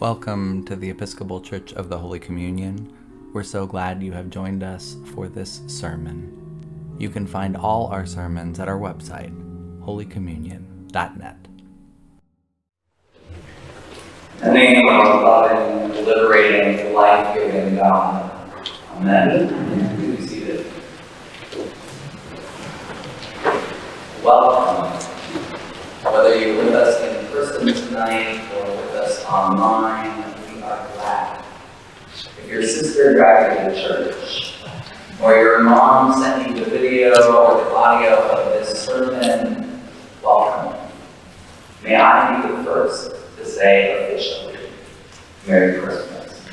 Welcome to the Episcopal Church of the Holy Communion. We're so glad you have joined us for this sermon. You can find all our sermons at our website, holycommunion.net. In the name of our loving, liberating, life-giving God. Amen. Please be seated. Welcome. Whether you're with us in person tonight or with us online, we are glad. If your sister dragged you to church, or your mom sent you the video or the audio of this sermon, welcome. May I be the first to say officially, Merry Christmas.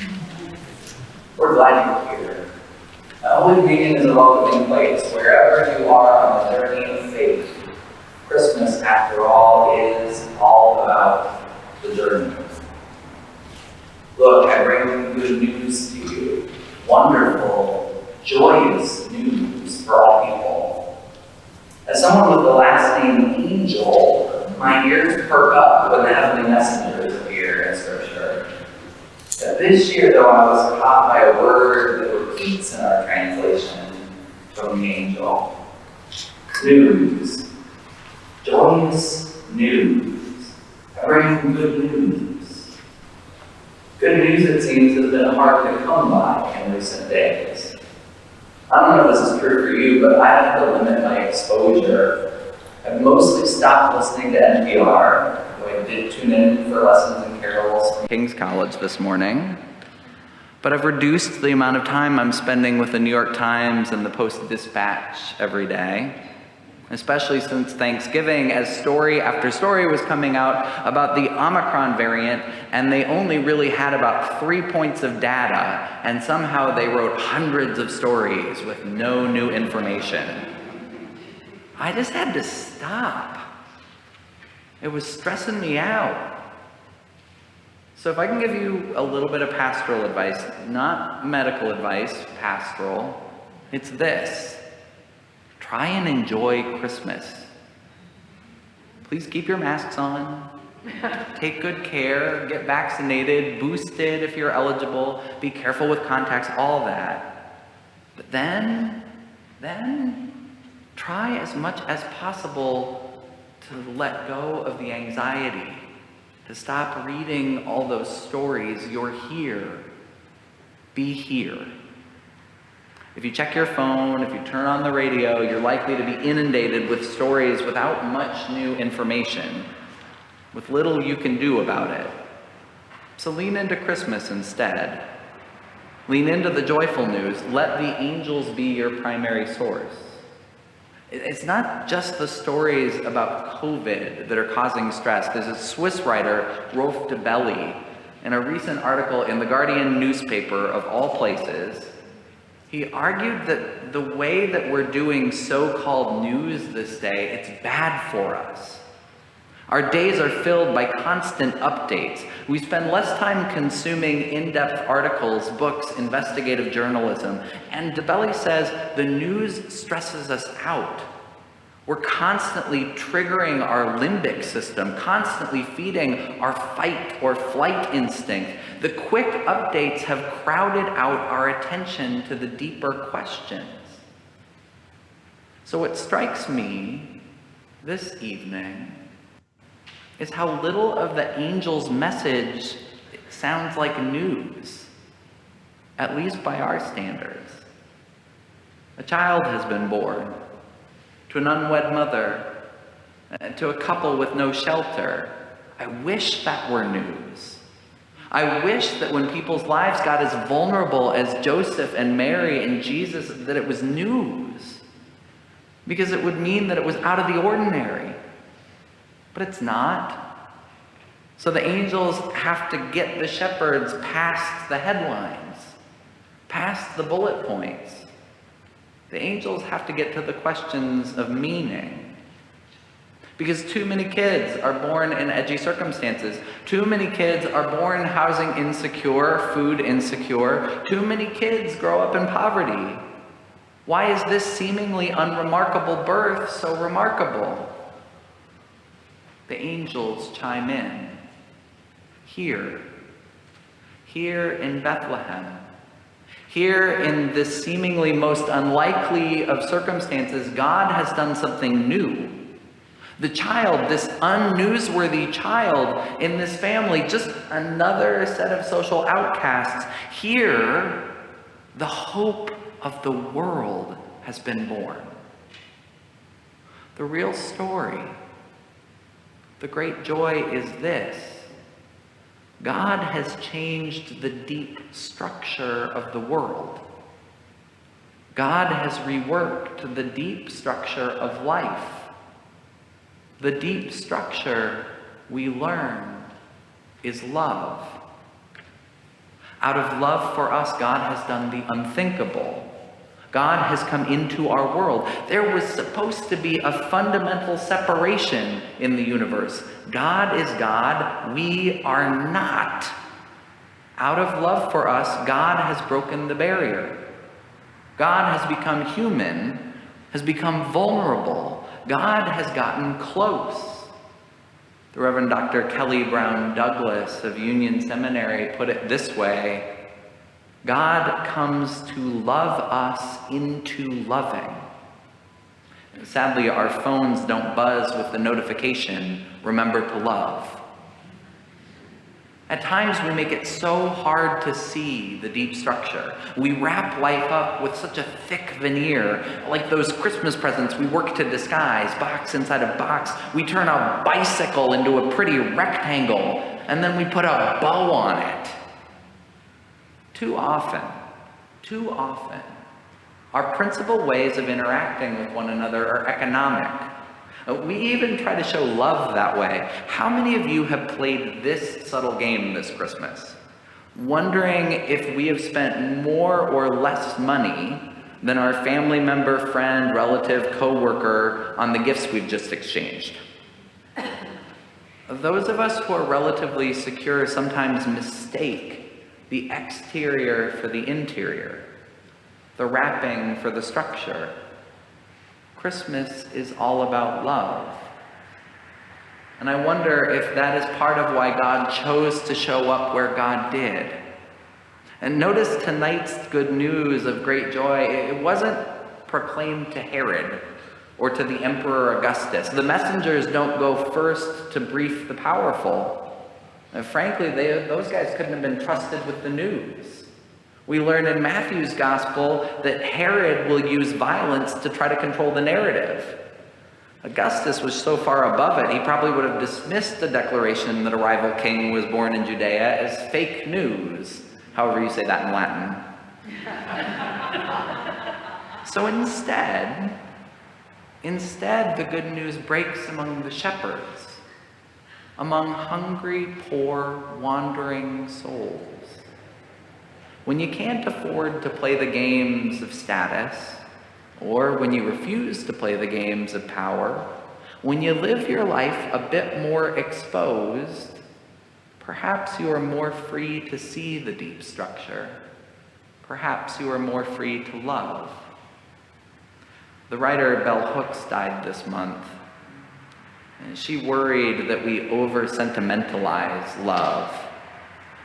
We're glad you're here. Holy Communion is a welcoming place. Wherever you are on the journey of faith, Christmas, after all, is all about the journey. Look, I bring good news to you. Wonderful, joyous news for all people. As someone with the last name Angell, my ears perk up when the heavenly messengers appear in Scripture. This year, though, I was caught by a word that repeats in our translation from the Angell. News. Joyous news. I bring good news. Good news, it seems, has been hard to come by in recent days. I don't know if this is true for you, but I have to limit my exposure. I've mostly stopped listening to NPR, though I did tune in for lessons and carols from King's College this morning. But I've reduced the amount of time I'm spending with the New York Times and the Post-Dispatch every day. Especially since Thanksgiving, as story after story was coming out about the Omicron variant, and they only really had about 3 points of data, and somehow they wrote hundreds of stories with no new information. I just had to stop. It was stressing me out. So if I can give you a little bit of pastoral advice, not medical advice, pastoral, it's this. Try and enjoy Christmas. Please keep your masks on. Take good care. Get vaccinated, boosted if you're eligible. Be careful with contacts, all that. But then try as much as possible to let go of the anxiety, to stop reading all those stories. You're here. Be here. If you check your phone, if you turn on the radio, you're likely to be inundated with stories without much new information, with little you can do about it. So lean into Christmas instead. Lean into the joyful news. Let the angels be your primary source. It's not just the stories about COVID that are causing stress. There's a Swiss writer, Rolf de Belli, in a recent article in the Guardian newspaper, of all places. He argued that the way that we're doing so-called news this day, it's bad for us. Our days are filled by constant updates. We spend less time consuming in-depth articles, books, investigative journalism. And de Belli says the news stresses us out. We're constantly triggering our limbic system, constantly feeding our fight or flight instinct. The quick updates have crowded out our attention to the deeper questions. So what strikes me this evening is how little of the angel's message sounds like news, at least by our standards. A child has been born to an unwed mother, to a couple with no shelter. I wish that were news. I wish that when people's lives got as vulnerable as Joseph and Mary and Jesus, that it was news. Because it would mean that it was out of the ordinary. But it's not. So the angels have to get the shepherds past the headlines, past the bullet points. The angels have to get to the questions of meaning. Because too many kids are born in edgy circumstances. Too many kids are born housing insecure, food insecure. Too many kids grow up in poverty. Why is this seemingly unremarkable birth so remarkable? The angels chime in. Hear, here in Bethlehem. Here in this seemingly most unlikely of circumstances, God has done something new. The child, this unnewsworthy child in this family, just another set of social outcasts. Here, the hope of the world has been born. The real story, the great joy is this: God has changed the deep structure of the world. God has reworked the deep structure of life. The deep structure, we learn, is love. Out of love for us, God has done the unthinkable. God has come into our world. There was supposed to be a fundamental separation in the universe. God is God, we are not. Out of love for us, God has broken the barrier. God has become human, has become vulnerable. God has gotten close. The Reverend Dr. Kelly Brown Douglas of Union Seminary put it this way: God comes to love us into loving. And sadly, our phones don't buzz with the notification, "Remember to love." At times, we make it so hard to see the deep structure. We wrap life up with such a thick veneer, like those Christmas presents we work to disguise, box inside of box. We turn a bicycle into a pretty rectangle, and then we put a bow on it. Too often, our principal ways of interacting with one another are economic. We even try to show love that way. How many of you have played this subtle game this Christmas? Wondering if we have spent more or less money than our family member, friend, relative, coworker on the gifts we've just exchanged. Those of us who are relatively secure sometimes mistake the exterior for the interior, the wrapping for the structure. Christmas is all about love. And I wonder if that is part of why God chose to show up where God did. And notice tonight's good news of great joy, it wasn't proclaimed to Herod or to the Emperor Augustus. The messengers don't go first to brief the powerful. And frankly, those guys couldn't have been trusted with the news. We learn in Matthew's gospel that Herod will use violence to try to control the narrative. Augustus was so far above it, he probably would have dismissed the declaration that a rival king was born in Judea as fake news, however you say that in Latin. So instead, the good news breaks among the shepherds, among hungry, poor, wandering souls. When you can't afford to play the games of status, or when you refuse to play the games of power, when you live your life a bit more exposed, perhaps you are more free to see the deep structure. Perhaps you are more free to love. The writer Bell Hooks died this month, and she worried that we over-sentimentalize love.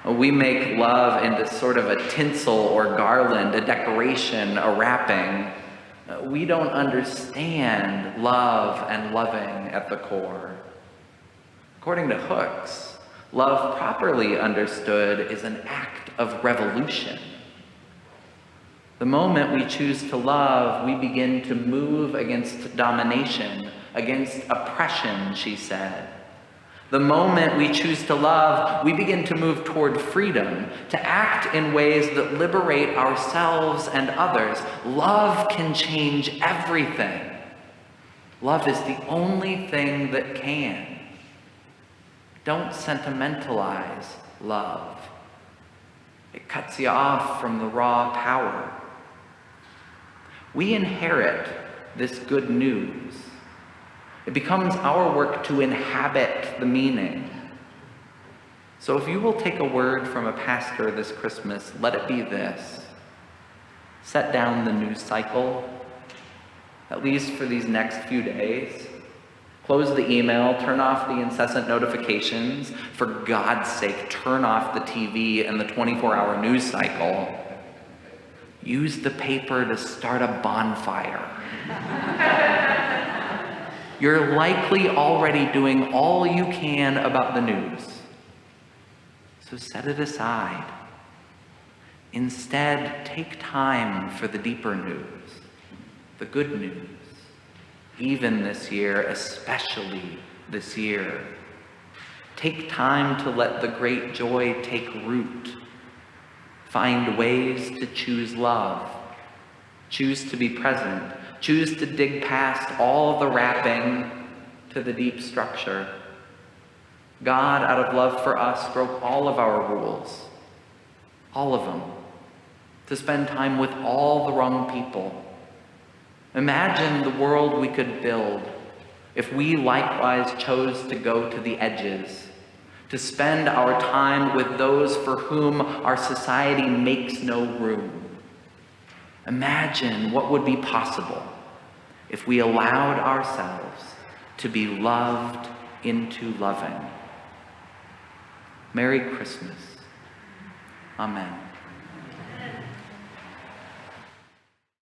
We make love into sort of a tinsel or garland, a decoration, a wrapping. We don't understand love and loving at the core. According to Hooks, love properly understood is an act of revolution. The moment we choose to love, we begin to move against domination, against oppression, she said. The moment we choose to love, we begin to move toward freedom, to act in ways that liberate ourselves and others. Love can change everything. Love is the only thing that can. Don't sentimentalize love. It cuts you off from the raw power. We inherit this good news. It becomes our work to inhabit the meaning. So if you will take a word from a pastor this Christmas, let it be this: set down the news cycle, at least for these next few days. Close the email, turn off the incessant notifications. For God's sake, turn off the TV and the 24-hour news cycle. Use the paper to start a bonfire. You're likely already doing all you can about the news. So set it aside. Instead, take time for the deeper news, the good news. Even this year, especially this year. Take time to let the great joy take root. Find ways to choose love. Choose to be present. Choose to dig past all the wrapping to the deep structure. God, out of love for us, broke all of our rules. All of them. To spend time with all the wrong people. Imagine the world we could build if we likewise chose to go to the edges, to spend our time with those for whom our society makes no room. Imagine what would be possible if we allowed ourselves to be loved into loving. Merry Christmas. Amen.